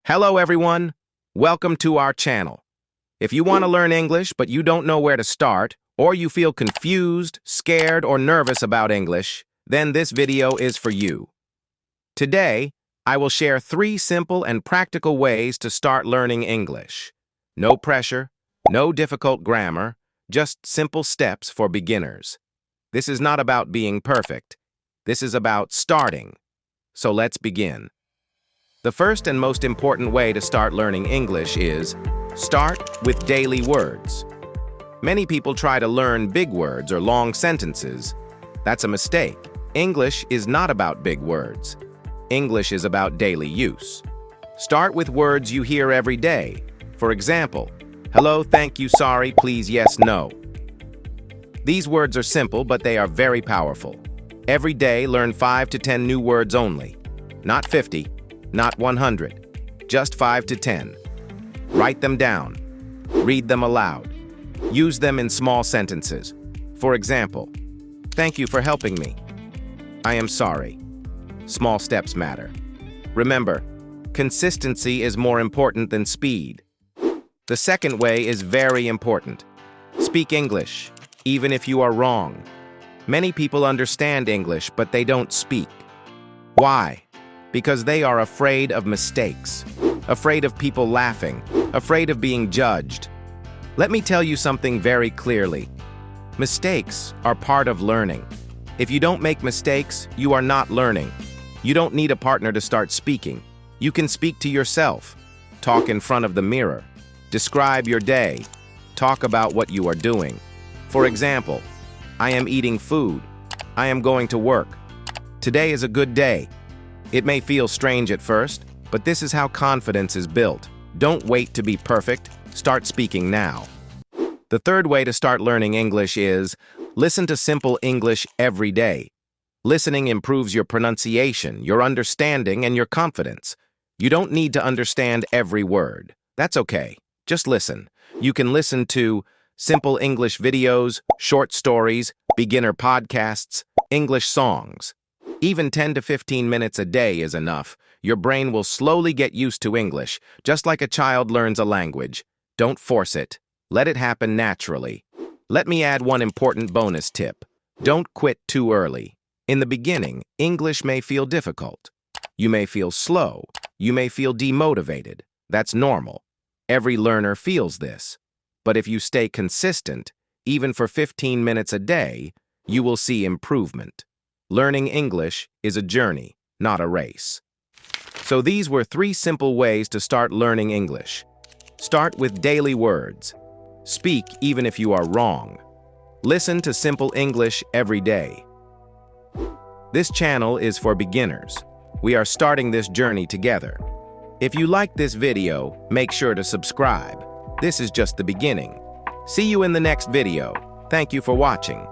Hello everyone, welcome to our channel. If you want to learn English but you don't know where to start, or you feel confused, scared, or nervous about English, then this video is for you. Today, I will share 3 simple and practical ways to start learning English. No pressure, no difficult grammar, just simple steps for beginners. This is not about being perfect. This is about starting. So let's begin. The first and most important way to start learning English is start with daily words. Many people try to learn big words or long sentences. That's a mistake. English is not about big words. English is about daily use. Start with words you hear every day. For example, hello, thank you, sorry, please, yes, no. These words are simple, but they are very powerful. Every day, learn 5 to 10 new words only. Not 50. Not 100, just 5 to 10. Write them down. Read them aloud. Use them in small sentences. For example, thank you for helping me. I am sorry. Small steps matter. Remember, consistency is more important than speed. The second way is very important. Speak English, even if you are wrong. Many people understand English, but they don't speak. Why? Because they are afraid of mistakes, afraid of people laughing, afraid of being judged. Let me tell you something very clearly. Mistakes are part of learning. If you don't make mistakes, you are not learning. You don't need a partner to start speaking. You can speak to yourself. Talk in front of the mirror. Describe your day. Talk about what you are doing. For example, I am eating food. I am going to work. Today is a good day. It may feel strange at first, but this is how confidence is built. Don't wait to be perfect. Start speaking now. The third way to start learning English is listen to simple English every day. Listening improves your pronunciation, your understanding, and your confidence. You don't need to understand every word. That's okay. Just listen. You can listen to simple English videos, short stories, beginner podcasts, English songs. Even 10 to 15 minutes a day is enough. Your brain will slowly get used to English, just like a child learns a language. Don't force it. Let it happen naturally. Let me add one important bonus tip. Don't quit too early. In the beginning, English may feel difficult. You may feel slow. You may feel demotivated. That's normal. Every learner feels this. But if you stay consistent, even for 15 minutes a day, you will see improvement. Learning English is a journey, not a race. So these were 3 simple ways to start learning English. Start with daily words. Speak even if you are wrong. Listen to simple English every day. This channel is for beginners. We are starting this journey together. If you like this video, make sure to subscribe. This is just the beginning. See you in the next video. Thank you for watching.